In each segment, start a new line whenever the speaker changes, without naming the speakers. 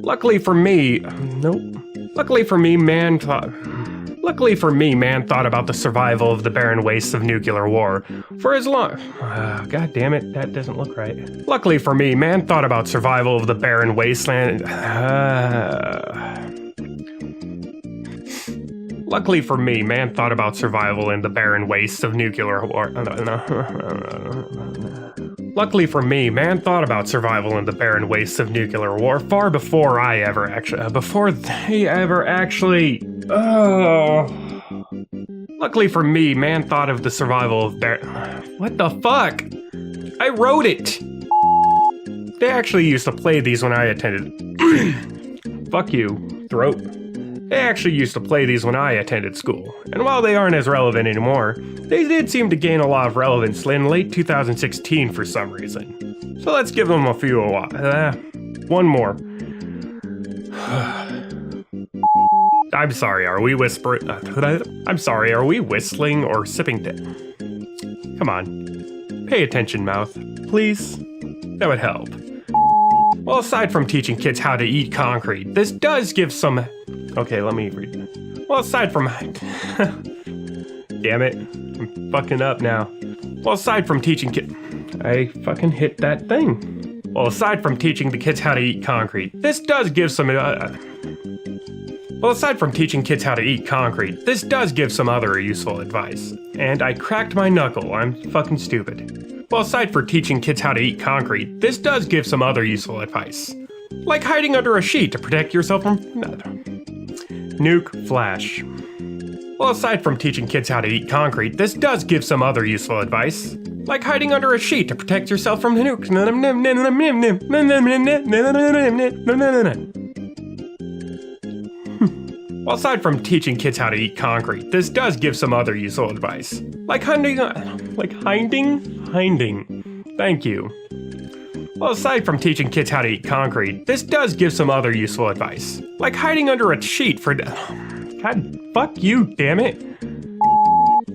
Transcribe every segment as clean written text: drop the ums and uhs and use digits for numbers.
Luckily for me, nope. Luckily for me, man thought about the survival of the barren wastes of nuclear war. For as long... God damn it, that doesn't look right. Luckily for me, man thought about survival of the barren wasteland... Luckily for me, man thought about survival in the barren wastes of nuclear war... Luckily for me, man thought about survival in the barren wastes of nuclear war far before I ever actually... before they ever actually... Luckily for me, man thought of the survival of What the fuck? I wrote it! They actually used to play these when I attended... Fuck you, throat. They actually used to play these when I attended school, and while they aren't as relevant anymore, they did seem to gain a lot of relevance in late 2016 for some reason. So let's give them a few one more. I'm sorry, are we whispering? I'm sorry, are we whistling or sipping? Come on. Pay attention, mouth. Please? That would help. Well, aside from teaching kids how to eat concrete, this does give some... Okay, let me read this. Well, aside from... Damn it. I'm fucking up now. Well, aside from teaching kids... I fucking hit that thing. Well, aside from teaching the kids how to eat concrete, this does give some... Well, aside from teaching kids how to eat concrete, this does give some other useful advice. And I cracked my knuckle, I'm fucking stupid. Well, aside from teaching kids how to eat concrete, this does give some other useful advice. Like hiding under a sheet to protect yourself from... Nuke flash. Well, aside from teaching kids how to eat concrete, this does give some other useful advice. Like hiding under a sheet to protect yourself from the nuke. Well, aside from teaching kids how to eat concrete, this does give some other useful advice. Like hiding. Thank you. Well, aside from teaching kids how to eat concrete, this does give some other useful advice. Like hiding under a sheet for... God, fuck you, damn it.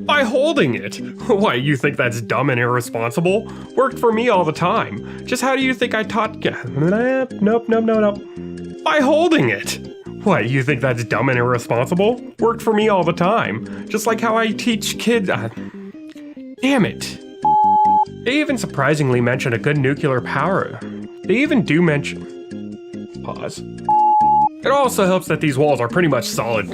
By holding it. Why, you think that's dumb and irresponsible? Worked for me all the time. Just how do you think I taught... Nope. By holding it. What, you think that's dumb and irresponsible? Worked for me all the time. Just like how I teach kids... Damn it. They even surprisingly mention a good nuclear power. They even do mention... Pause. It also helps that these walls are pretty much solid.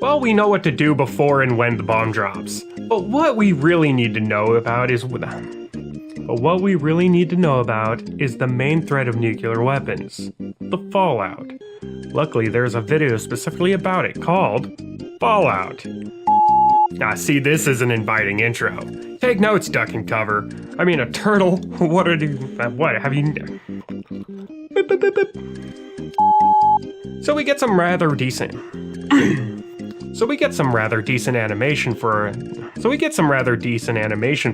Well, we know what to do before and when the bomb drops. But what we really need to know about is... What we really need to know about is the main threat of nuclear weapons, the fallout. Luckily, there's a video specifically about it called Fallout. Ah, see, this is an inviting intro. Take notes, duck and cover. I mean, a turtle. What have you... So we get some rather decent animation for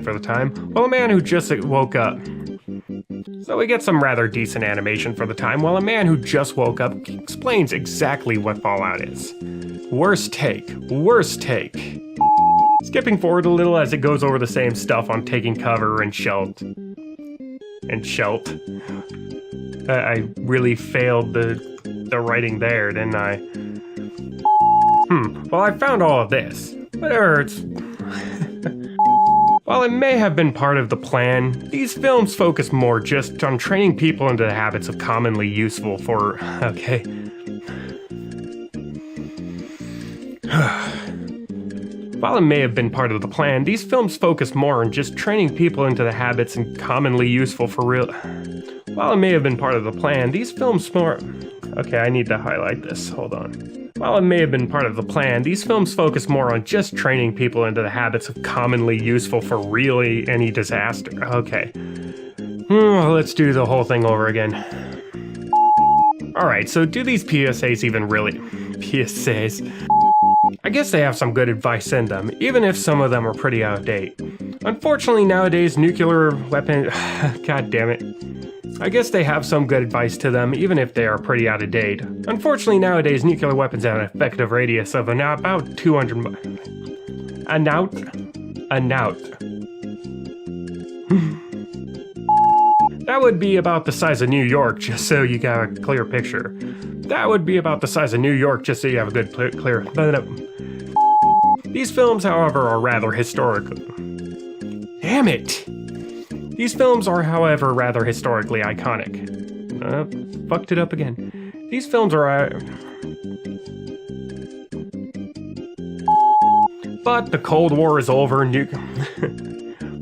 the time, while a man who just woke up explains exactly what Fallout is. Worst take. Skipping forward a little as it goes over the same stuff on taking cover and shelt. I really failed the writing there, didn't I? Well, I found all of this. But while it may have been part of the plan, these films focus more just on training people into the habits of commonly useful for... Okay. While it may have been part of the plan, these films focus more on just training people into the habits and commonly useful for real... While it may have been part of the plan, these films more... Okay, I need to highlight this. Hold on. While it may have been part of the plan, these films focus more on just training people into the habits of commonly useful for really any disaster. Okay. Let's do the whole thing over again. Alright, so do these PSAs even really... PSAs... I guess they have some good advice in them, even if some of them are pretty out of date. Unfortunately, nowadays, nuclear weapon... God damn it. I guess they have some good advice to them, even if they are pretty out of date. Unfortunately, nowadays, nuclear weapons have an effective radius of about 200 miles. A knout. A knout. That would be about the size of New York, just so you got a clear picture. That would be about the size of New York, just so you have a good clear. These films, however, are rather historical. Damn it! These films are, however, rather historically iconic. Fucked it up again. These films are. But the Cold War is over.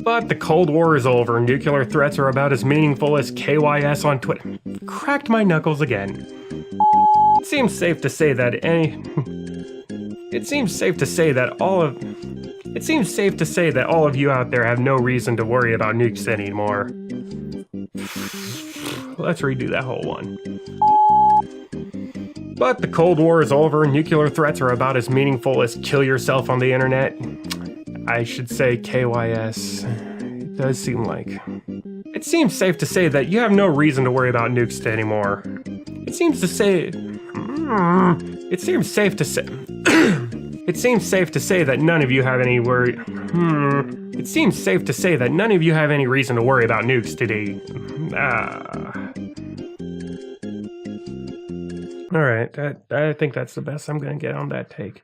But the Cold War is over. Nuclear threats are about as meaningful as KYS on Twitter. Cracked my knuckles again. It seems safe to say that all of you out there have no reason to worry about nukes anymore. Let's redo that whole one. But the Cold War is over. Nuclear threats are about as meaningful as kill yourself on the internet. I should say KYS. It does seem like. It seems safe to say that you have no reason to worry about nukes anymore. It seems safe to say. It seems safe to say that none of you have any worry. It seems safe to say that none of you have any reason to worry about nukes today. All right, I think that's the best I'm gonna get on that take.